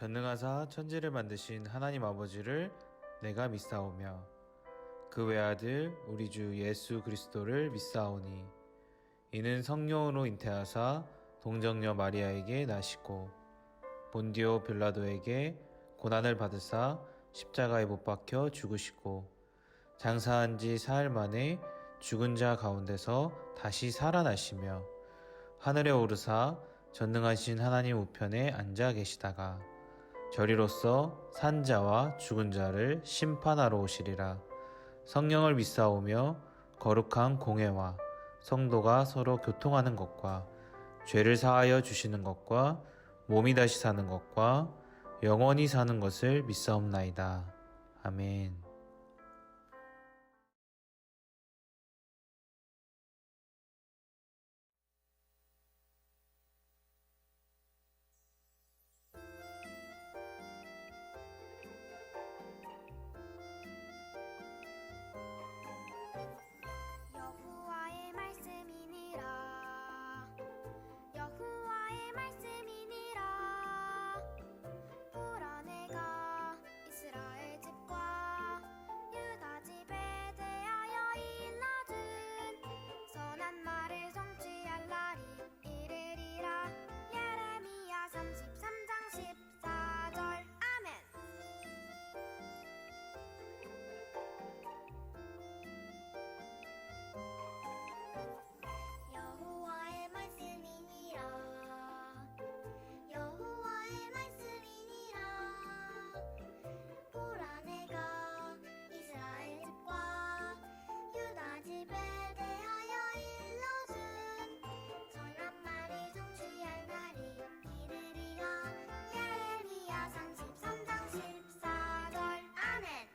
전능하사 천지를 만드신 하나님 아버지를 내가 믿사오며 그 외아들 우리 주 예수 그리스도를 믿사오니 이는 성령으로 잉태하사 동정녀 마리아에게 나시고 본디오 빌라도에게 고난을 받으사 십자가에 못 박혀 죽으시고 장사한 지 사흘 만에 죽은 자 가운데서 다시 살아나시며 하늘에 오르사 전능하신 하나님 우편에 앉아 계시다가 저리로서 산 자와 죽은 자를 심판하러 오시리라. 성령을 믿사오며 거룩한 공회와 성도가 서로 교통하는 것과 죄를 사하여 주시는 것과 몸이 다시 사는 것과 영원히 사는 것을 믿사옵나이다. 아멘. 여호와의 말씀이니라. 여호와의 말씀이니라. 보라 내가 이스라엘 집과 유다 집에 대하여 일러준 선한 말을 성취할 날이 이르리라. 예레미야 33장 14절. 아멘. 여호와의 말씀이니라. 여호와의 말씀이니라. 보라 내가 이스라엘 집과 유다 집에 대하여 일러준 선한 말이 성취할 날이 이르리라. 예레미야 33장 14절. 아멘.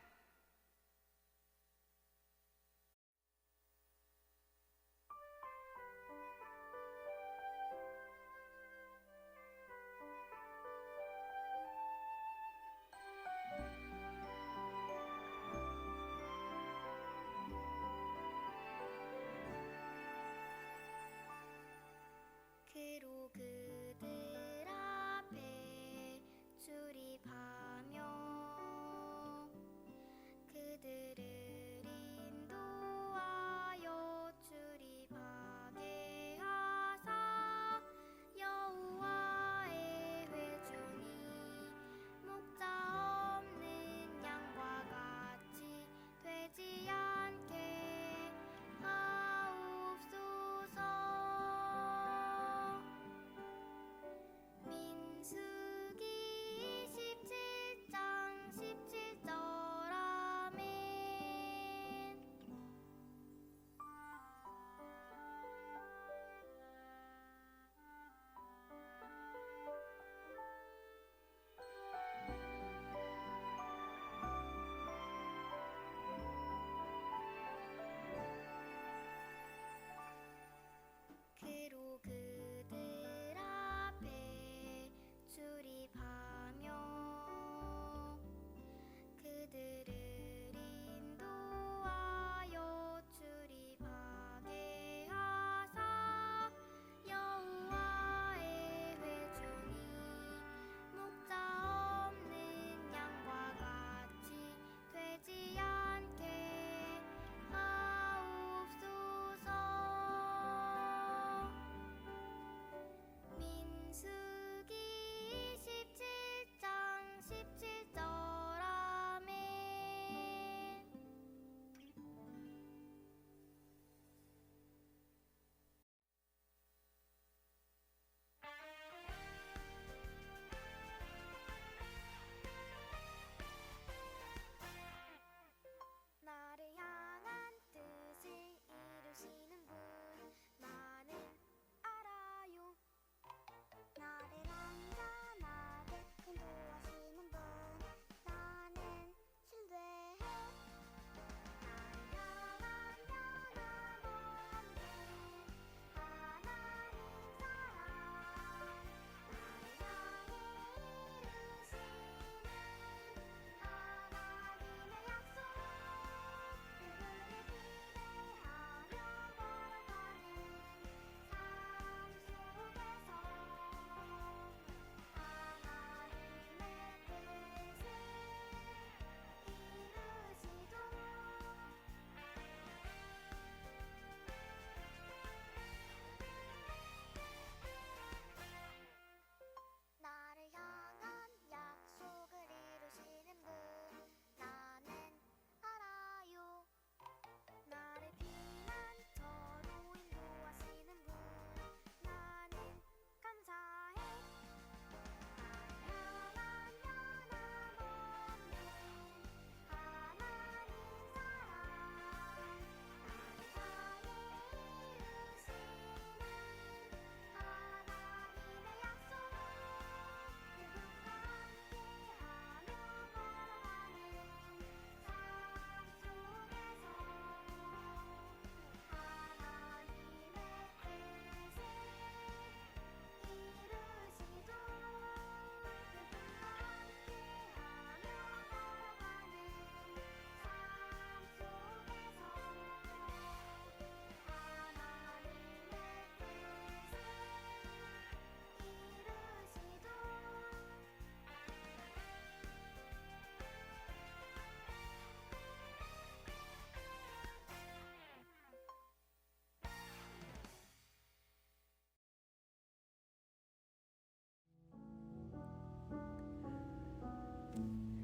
그로 그들 앞에 출입하며 그들을 인도하여 출입하게 하사 여호와의 회중이 목자 없는 양과 같이 되지 않게 하옵소서.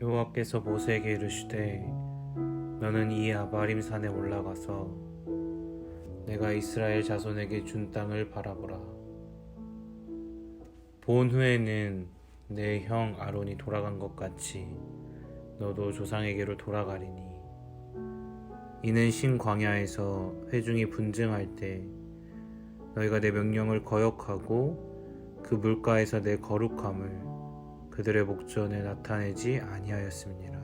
여호와께서 모세에게 이르시되 너는 이 아바림 산에 올라가서 내가 이스라엘 자손에게 준 땅을 바라보라. 본 후에는 내 형 아론이 돌아간 것 같이 너도 조상에게로 돌아가리니 이는 신 광야에서 회중이 분증할 때 너희가 내 명령을 거역하고 그 물가에서 내 거룩함을 그들의 목전에 나타내지 아니하였음이니라.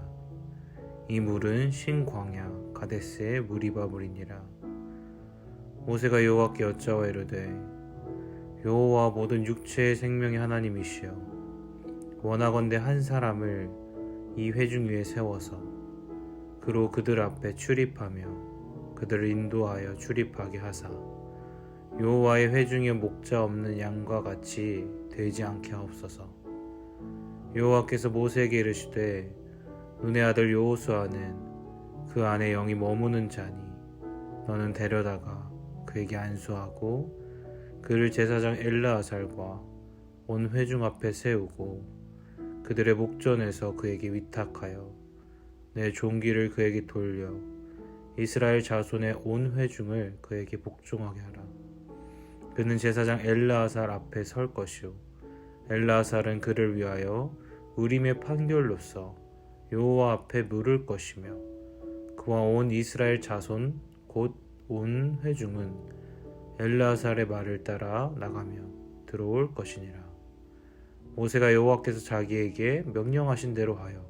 이 물은 신 광야 가데스의 무리바 물이니라. 모세가 여호와께 여짜와 이르되 여호와 모든 육체의 생명의 하나님이시여 원하건대 한 사람을 이 회중 위에 세워서 그로 그들 앞에 출입하며 그들을 인도하여 출입하게 하사 여호와의 회중에 목자 없는 양과 같이 되지 않게 하옵소서. 여호와께서 모세에게 이르시되 눈의 아들 여호수아는 그 안에 영이 머무는 자니 너는 데려다가 그에게 안수하고 그를 제사장 엘르아살과 온 회중 앞에 세우고 그들의 목전에서 그에게 위탁하여 내 종기를 그에게 돌려 이스라엘 자손의 온 회중을 그에게 복종하게 하라. 그는 제사장 엘르아살 앞에 설 것이요 엘르아살은 그를 위하여 우림의 판결로서 여호와 앞에 물을 것이며 그와 온 이스라엘 자손 곧 온 회중은 엘르아살의 말을 따라 나가며 들어올 것이니라. 모세가 여호와께서 자기에게 명령하신 대로 하여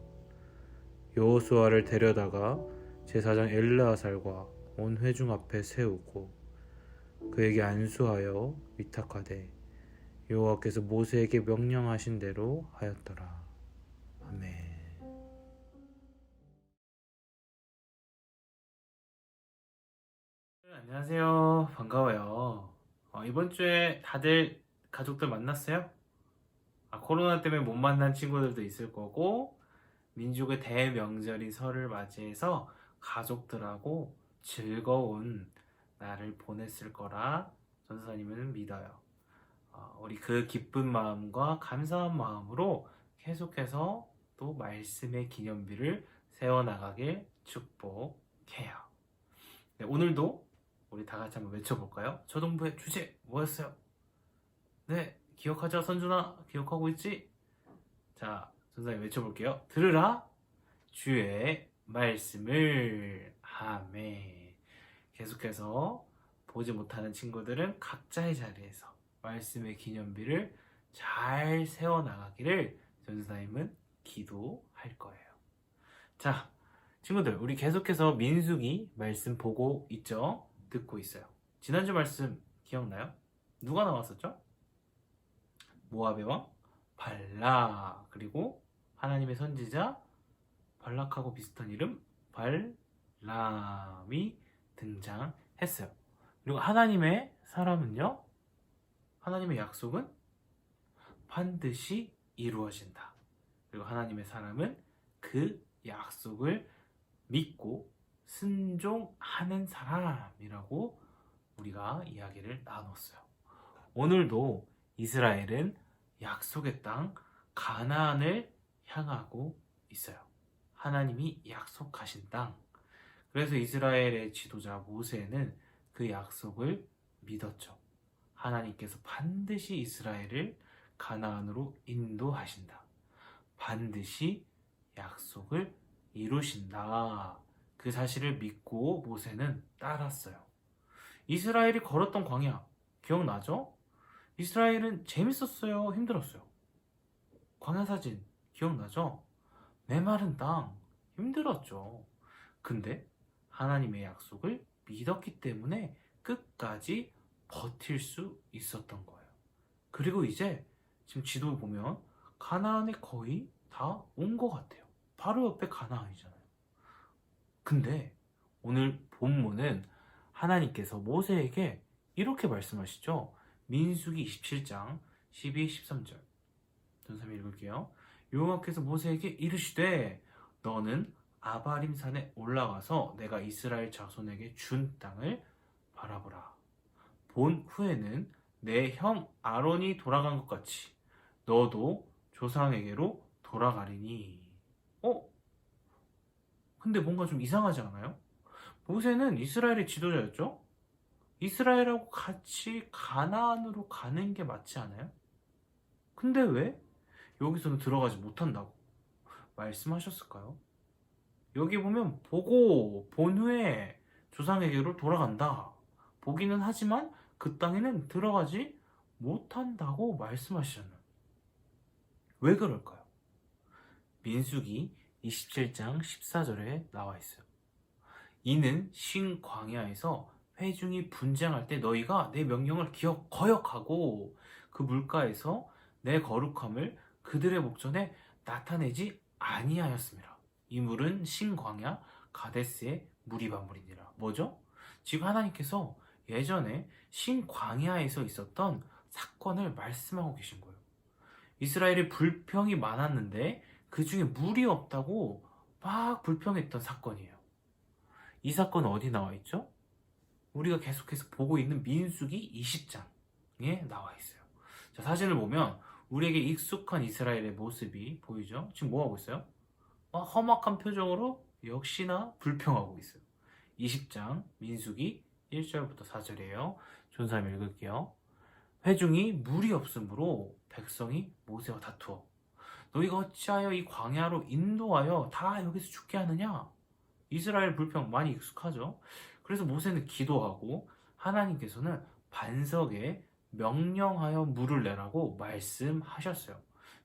여호수아를 데려다가 제사장 엘르아살과 온 회중 앞에 세우고 그에게 안수하여 위탁하되 여호와께서 모세에게 명령하신 대로 하였더라. 아멘. 안녕하세요. 반가워요. 이번 주에 다들 가족들 만났어요? 코로나 때문에 못 만난 친구들도 있을 거고 민족의 대명절인 설을 맞이해서 가족들하고 즐거운 날을 보냈을 거라 전도사님은 믿어요. 우리 그 기쁜 마음과 감사한 마음으로 계속해서 또 말씀의 기념비를 세워나가길 축복해요. 네, 오늘도 우리 다 같이 한번 외쳐볼까요? 초등부의 주제 뭐였어요? 네, 기억하죠? 선준아, 기억하고 있지? 자, 선생님 외쳐볼게요. 들으라 주의 말씀을. 아멘. 계속해서 보지 못하는 친구들은 각자의 자리에서 말씀의 기념비를 잘 세워나가기를 전도사님은 기도할 거예요. 자, 친구들, 우리 계속해서 민수기 말씀 보고 있죠? 듣고 있어요. 지난주 말씀 기억나요? 누가 나왔었죠? 모압의 왕 발락, 그리고 하나님의 선지자 발락하고 비슷한 이름 발람이 등장했어요. 그리고 하나님의 사람은요, 하나님의 약속은 반드시 이루어진다. 그리고 하나님의 사람은 그 약속을 믿고 순종하는 사람이라고 우리가 이야기를 나눴어요. 오늘도 이스라엘은 약속의 땅 가나안을 향하고 있어요. 하나님이 약속하신 땅. 그래서 이스라엘의 지도자 모세는 그 약속을 믿었죠. 하나님께서 반드시 이스라엘을 가나안으로 인도하신다. 반드시 약속을 이루신다. 그 사실을 믿고 모세는 따랐어요. 이스라엘이 걸었던 광야 기억나죠? 이스라엘은 재밌었어요? 힘들었어요? 광야 사진 기억나죠? 메마른 땅 힘들었죠. 근데 하나님의 약속을 믿었기 때문에 끝까지 버틸 수 있었던 거예요. 그리고 이제 지금 지도 보면 가나안에 거의 다 온 것 같아요. 바로 옆에 가나안이잖아요. 근데 오늘 본문은 하나님께서 모세에게 이렇게 말씀하시죠. 민수기 27장 12, 13절 전사님 읽을게요. 여호와께서 모세에게 이르시되 너는 아바림 산에 올라가서 내가 이스라엘 자손에게 준 땅을 바라보라. 본 후에는 내 형 아론이 돌아간 것 같이 너도 조상에게로 돌아가리니. 근데 뭔가 좀 이상하지 않아요? 모세는 이스라엘의 지도자였죠? 이스라엘하고 같이 가나안으로 가는 게 맞지 않아요? 근데 왜 여기서는 들어가지 못한다고 말씀하셨을까요? 여기 보면 보고 본 후에 조상에게로 돌아간다. 보기는 하지만 그 땅에는 들어가지 못한다고 말씀하시잖아요. 왜 그럴까요? 민수기 27장 14절에 나와 있어요. 이는 신 광야에서 회중이 분쟁할 때 너희가 내 명령을 거역하고 그 물가에서 내 거룩함을 그들의 목전에 나타내지 아니하였습니다. 이 물은 신 광야 가데스의 무리반물이니라. 뭐죠? 지금 하나님께서 예전에 신 광야에서 있었던 사건을 말씀하고 계신 거예요. 이스라엘이 불평이 많았는데 그 중에 물이 없다고 막 불평했던 사건이에요. 이 사건은 어디 나와 있죠? 우리가 계속해서 보고 있는 민수기 20장에 나와 있어요. 자, 사진을 보면 우리에게 익숙한 이스라엘의 모습이 보이죠? 지금 뭐 하고 있어요? 험악한 표정으로 역시나 불평하고 있어요. 20장 민수기 1절부터 4절이에요. 존사님 읽을게요. 회중이 물이 없으므로 백성이 모세와 다투어 너희가 어찌하여 이 광야로 인도하여 다 여기서 죽게 하느냐? 이스라엘 불평 많이 익숙하죠? 그래서 모세는 기도하고 하나님께서는 반석에 명령하여 물을 내라고 말씀하셨어요.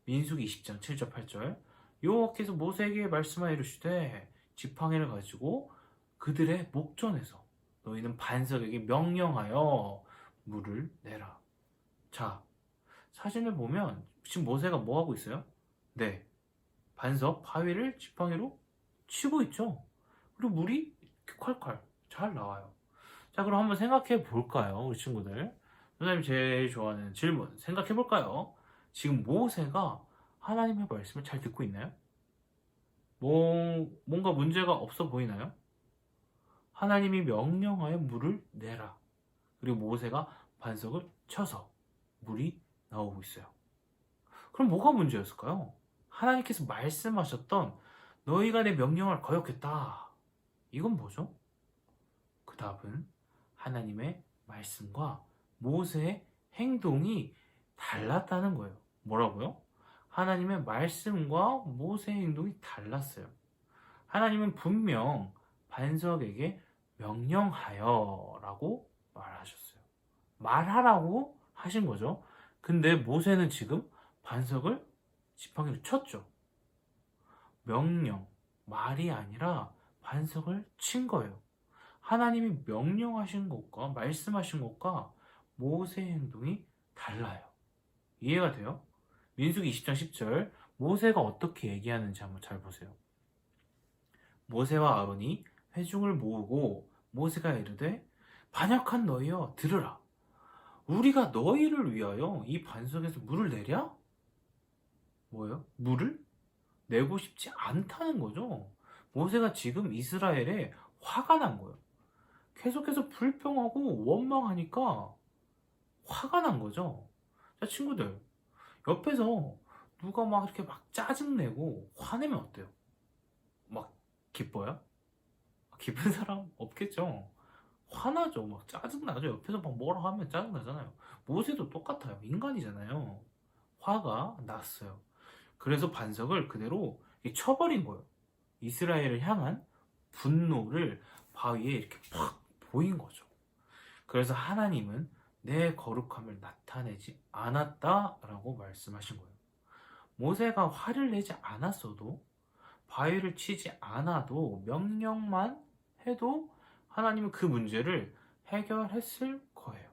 민수기 20장 7절 8절 여호와께서 모세에게 말씀하여 이르시되 지팡이를 가지고 그들의 목전에서 너희는 반석에게 명령하여 물을 내라. 자, 사진을 보면 지금 모세가 뭐 하고 있어요? 네, 반석 바위를 지팡이로 치고 있죠. 그리고 물이 이렇게 콸콸 잘 나와요. 자, 그럼 한번 생각해 볼까요, 우리 친구들? 선생님 제일 좋아하는 질문 생각해 볼까요? 지금 모세가 하나님의 말씀을 잘 듣고 있나요? 뭔가 문제가 없어 보이나요? 하나님이 명령하여 물을 내라. 그리고 모세가 반석을 쳐서 물이 나오고 있어요. 그럼 뭐가 문제였을까요? 하나님께서 말씀하셨던 너희가 내 명령을 거역했다. 이건 뭐죠? 그 답은 하나님의 말씀과 모세의 행동이 달랐다는 거예요. 뭐라고요? 하나님의 말씀과 모세의 행동이 달랐어요. 하나님은 분명 반석에게 명령하여 라고 말하셨어요. 말하라고 하신 거죠. 근데 모세는 지금 반석을 지팡이로 쳤죠. 명령, 말이 아니라 반석을 친 거예요. 하나님이 명령하신 것과 말씀하신 것과 모세의 행동이 달라요. 이해가 돼요? 민수기 20장 10절 모세가 어떻게 얘기하는지 한번 잘 보세요. 모세와 아론이 회중을 모으고 모세가 이르되 반역한 너희여 들으라. 우리가 너희를 위하여 이 반석에서 물을 내랴? 뭐예요? 물을? 내고 싶지 않다는 거죠. 모세가 지금 이스라엘에 화가 난 거예요. 계속해서 불평하고 원망하니까 화가 난 거죠. 자, 친구들, 옆에서 누가 막 이렇게 막 짜증내고 화내면 어때요? 막 기뻐요? 기쁜 사람 없겠죠? 화나죠. 막 짜증나죠. 옆에서 막 뭐라 하면 짜증나잖아요. 모세도 똑같아요. 인간이잖아요. 화가 났어요. 그래서 반석을 그대로 쳐버린 거예요. 이스라엘을 향한 분노를 바위에 이렇게 팍 보인 거죠. 그래서 하나님은 내 거룩함을 나타내지 않았다라고 말씀하신 거예요. 모세가 화를 내지 않았어도 바위를 치지 않아도 명령만 해도 하나님은 그 문제를 해결했을 거예요.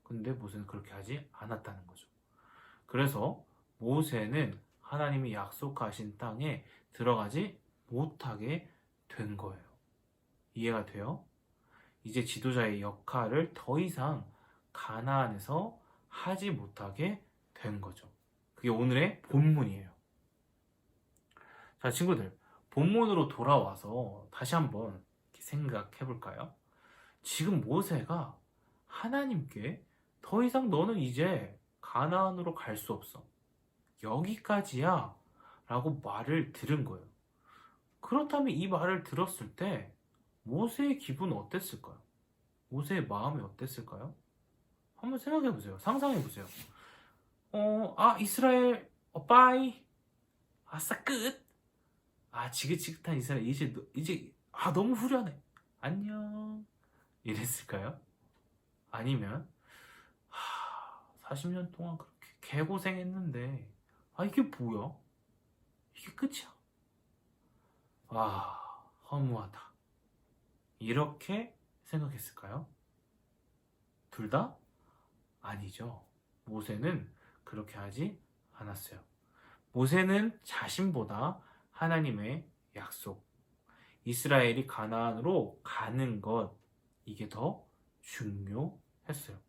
근데 모세는 그렇게 하지 않았다는 거죠. 그래서 모세는 하나님이 약속하신 땅에 들어가지 못하게 된 거예요. 이해가 돼요? 이제 지도자의 역할을 더 이상 가나안에서 하지 못하게 된 거죠. 그게 오늘의 본문이에요. 자, 친구들, 본문으로 돌아와서 다시 한번 생각해 볼까요? 지금 모세가 하나님께 더 이상 너는 이제 가나안으로 갈 수 없어. 여기까지야 라고 말을 들은 거예요. 그렇다면 이 말을 들었을 때 모세의 기분은 어땠을까요? 모세의 마음이 어땠을까요? 한번 생각해 보세요. 상상해 보세요. 이스라엘, 빠이. 아싸, 끝. 지긋지긋한 이스라엘, 이제, 너무 후련해. 안녕. 이랬을까요? 아니면, 40년 동안 그렇게 개고생했는데, 이게 뭐야? 이게 끝이야? 허무하다. 이렇게 생각했을까요? 둘 다? 아니죠. 모세는 그렇게 하지 않았어요. 모세는 자신보다 하나님의 약속, 이스라엘이 가나안으로 가는 것, 이게 더 중요했어요.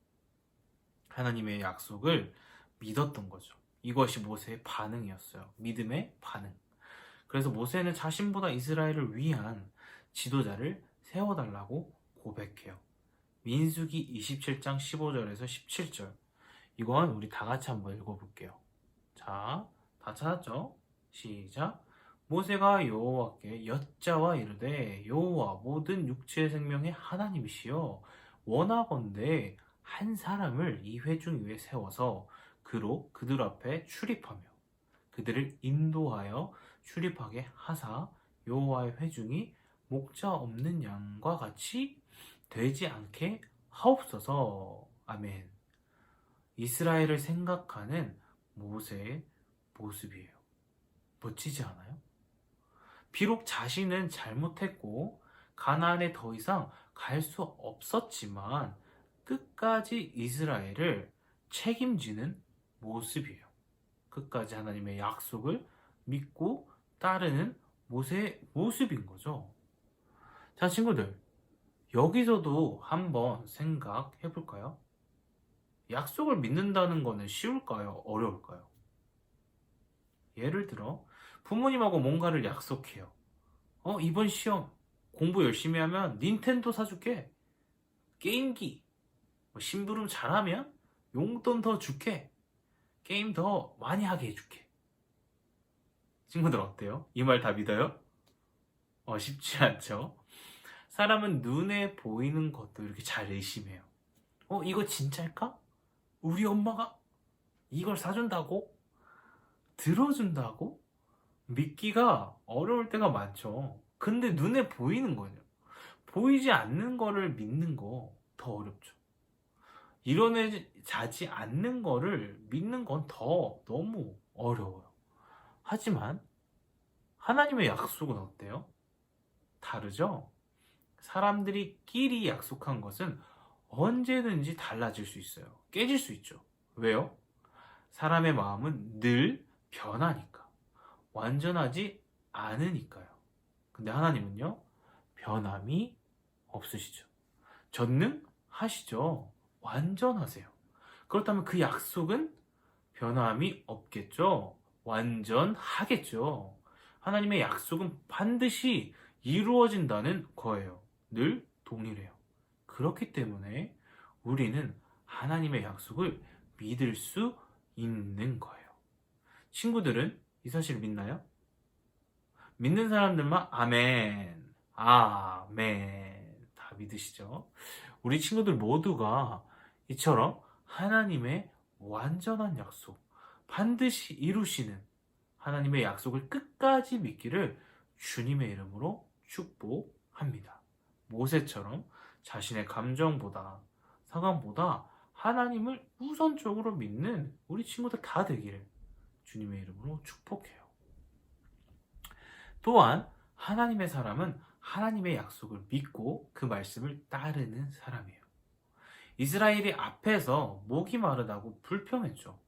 하나님의 약속을 믿었던 거죠. 이것이 모세의 반응이었어요. 믿음의 반응. 그래서 모세는 자신보다 이스라엘을 위한 지도자를 세워달라고 고백해요. 민수기 27장 15절에서 17절. 이건 우리 다 같이 한번 읽어볼게요. 자, 다 찾았죠? 시작. 모세가 여호와께 여짜와 이르되 여호와 모든 육체의 생명의 하나님이시여 원하건대 한 사람을 이 회중 위에 세워서 그로 그들 앞에 출입하며 그들을 인도하여 출입하게 하사 여호와의 회중이 목자 없는 양과 같이 되지 않게 하옵소서. 아멘. 이스라엘을 생각하는 모세의 모습이에요. 멋지지 않아요? 비록 자신은 잘못했고 가나안에 더 이상 갈 수 없었지만 끝까지 이스라엘을 책임지는 모습이에요. 끝까지 하나님의 약속을 믿고 따르는 모세의 모습인 거죠. 자, 친구들, 여기서도 한번 생각해 볼까요? 약속을 믿는다는 거는 쉬울까요? 어려울까요? 예를 들어 부모님하고 뭔가를 약속해요. 이번 시험 공부 열심히 하면 닌텐도 사줄게. 게임기. 심부름 잘하면 용돈 더 줄게. 게임 더 많이 하게 해줄게. 친구들 어때요? 이 말 다 믿어요? 쉽지 않죠? 사람은 눈에 보이는 것도 이렇게 잘 의심해요. 이거 진짜일까? 우리 엄마가 이걸 사준다고? 들어준다고? 믿기가 어려울 때가 많죠. 근데 눈에 보이는 거죠. 보이지 않는 거를 믿는 거 더 어렵죠. 이뤄내지 않는 거를 믿는 건 더 너무 어려워요. 하지만 하나님의 약속은 어때요? 다르죠? 사람들이 끼리 약속한 것은 언제든지 달라질 수 있어요. 깨질 수 있죠. 왜요? 사람의 마음은 늘 변하니까. 완전하지 않으니까요. 근데 하나님은요, 변함이 없으시죠. 전능하시죠. 완전하세요. 그렇다면 그 약속은 변함이 없겠죠. 완전하겠죠. 하나님의 약속은 반드시 이루어진다는 거예요. 늘 동일해요. 그렇기 때문에 우리는 하나님의 약속을 믿을 수 있는 거예요. 친구들은 이 사실을 믿나요? 믿는 사람들만 아멘, 아멘 다 믿으시죠? 우리 친구들 모두가 이처럼 하나님의 완전한 약속, 반드시 이루시는 하나님의 약속을 끝까지 믿기를 주님의 이름으로 축복합니다. 모세처럼 자신의 감정보다 상황보다 하나님을 우선적으로 믿는 우리 친구들 다 되기를 주님의 이름으로 축복해요. 또한 하나님의 사람은 하나님의 약속을 믿고 그 말씀을 따르는 사람이에요. 이스라엘이 앞에서 목이 마르다고 불평했죠.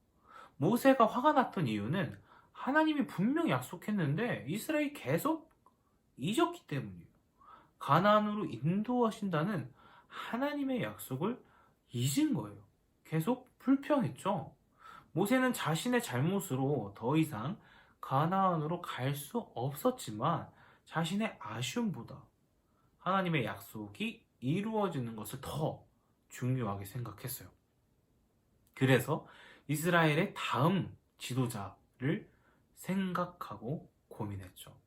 모세가 화가 났던 이유는 하나님이 분명히 약속했는데 이스라엘이 계속 잊었기 때문이에요. 가나안으로 인도하신다는 하나님의 약속을 잊은 거예요. 계속 불평했죠. 모세는 자신의 잘못으로 더 이상 가나안으로 갈 수 없었지만 자신의 아쉬움보다 하나님의 약속이 이루어지는 것을 더 중요하게 생각했어요. 그래서 이스라엘의 다음 지도자를 생각하고 고민했죠.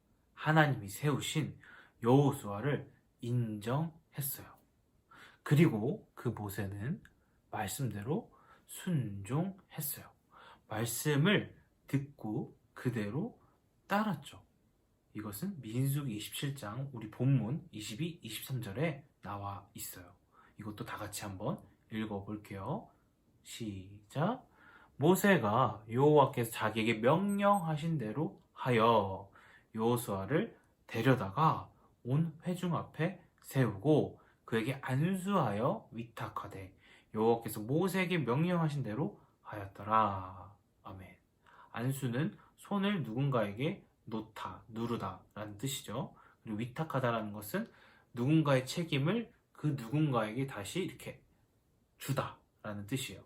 하나님이 세우신 여호수아를 인정했어요. 그리고 그 모세는 말씀대로 순종했어요. 말씀을 듣고 그대로 따랐죠. 이것은 민수기 27장 우리 본문 22, 23절에 나와 있어요. 이것도 다 같이 한번 읽어볼게요. 시작. 모세가 여호와께서 자기에게 명령하신 대로 하여 여호수아를 데려다가 온 회중 앞에 세우고 그에게 안수하여 위탁하되 여호와께서 모세에게 명령하신 대로 하였더라. 아멘. 안수는 손을 누군가에게 놓다, 누르다 라는 뜻이죠. 그리고 위탁하다라는 것은 누군가의 책임을 그 누군가에게 다시 이렇게 주다 라는 뜻이에요.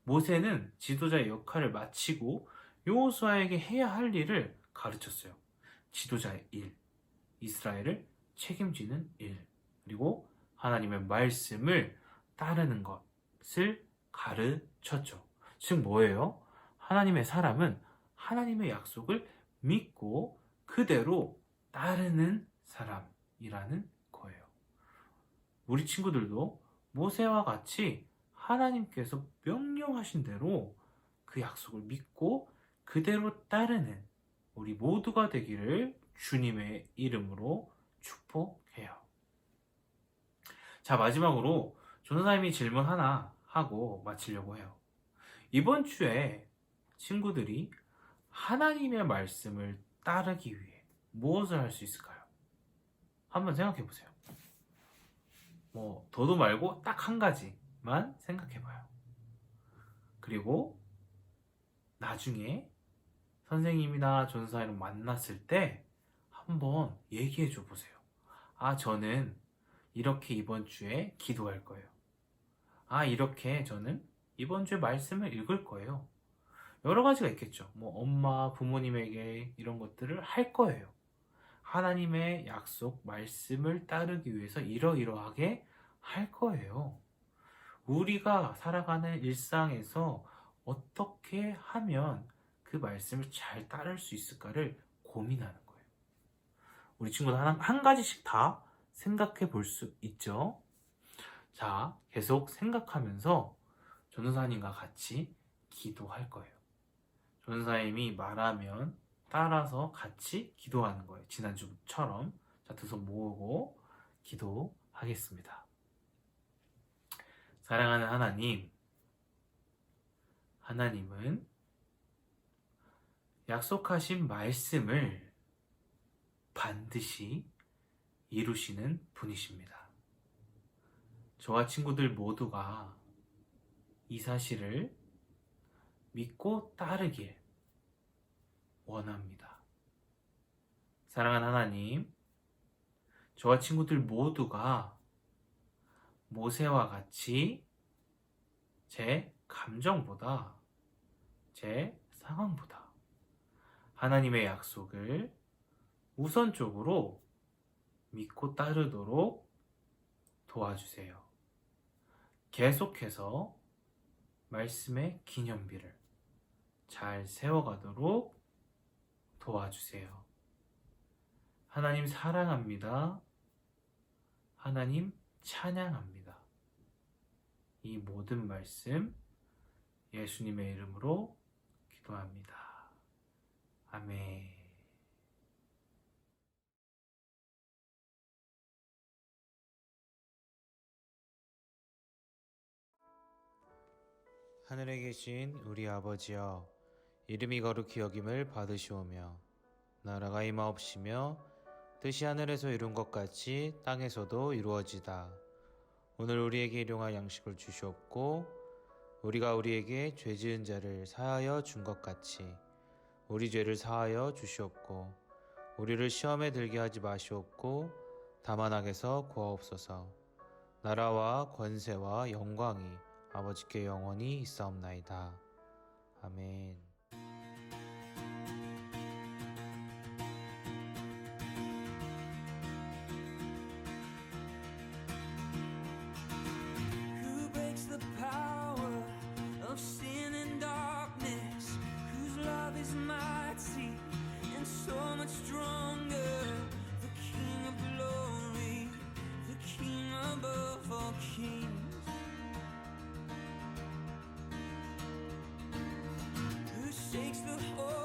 모세는 지도자의 역할을 마치고 여호수아에게 해야 할 일을 가르쳤어요. 지도자의 일, 이스라엘을 책임지는 일, 그리고 하나님의 말씀을 따르는 것을 가르쳤죠. 즉 뭐예요? 하나님의 사람은 하나님의 약속을 믿고 그대로 따르는 사람이라는 거예요. 우리 친구들도 모세와 같이 하나님께서 명령하신 대로 그 약속을 믿고 그대로 따르는 우리 모두가 되기를 주님의 이름으로 축복해요. 자, 마지막으로 전도사님이 질문 하나 하고 마치려고 해요. 이번 주에 친구들이 하나님의 말씀을 따르기 위해 무엇을 할 수 있을까요? 한번 생각해 보세요. 더도 말고 딱 한 가지만 생각해 봐요. 그리고 나중에 선생님이나 전도사님을 만났을 때 한번 얘기해 줘 보세요. 저는 이렇게 이번 주에 기도할 거예요. 이렇게 저는 이번 주에 말씀을 읽을 거예요. 여러 가지가 있겠죠. 엄마, 부모님에게 이런 것들을 할 거예요. 하나님의 약속, 말씀을 따르기 위해서 이러이러하게 할 거예요. 우리가 살아가는 일상에서 어떻게 하면 그 말씀을 잘 따를 수 있을까를 고민하는 거예요. 우리 친구들 한 가지씩 다 생각해 볼 수 있죠. 자, 계속 생각하면서 전도사님과 같이 기도할 거예요. 전도사님이 말하면 따라서 같이 기도하는 거예요. 지난주처럼. 자, 두 손 모으고 기도하겠습니다. 사랑하는 하나님, 하나님은 약속하신 말씀을 반드시 이루시는 분이십니다. 저와 친구들 모두가 이 사실을 믿고 따르길 원합니다. 사랑하는 하나님, 저와 친구들 모두가 모세와 같이 제 감정보다, 제 상황보다 하나님의 약속을 우선적으로 믿고 따르도록 도와주세요. 계속해서 말씀의 기념비를 잘 세워가도록 도와주세요. 하나님 사랑합니다. 하나님 찬양합니다. 이 모든 말씀 예수님의 이름으로 기도합니다. 아멘. 하늘에 계신 우리 아버지여, 이름이 거룩히 여김을 받으시오며 나라가 임하옵시며 뜻이 하늘에서 이룬 것 같이 땅에서도 이루어지다. 오늘 우리에게 일용할 양식을 주시옵고 우리가 우리에게 죄 지은 자를 사하여 준 것 같이 우리 죄를 사하여 주시옵고 우리를 시험에 들게 하지 마시옵고 다만 악에서 구하옵소서. 나라와 권세와 영광이 아버지께 영원히 있사옵나이다. 아멘. Who breaks the power of sin and darkness? Whose love is mighty and so much stronger? shakes the whole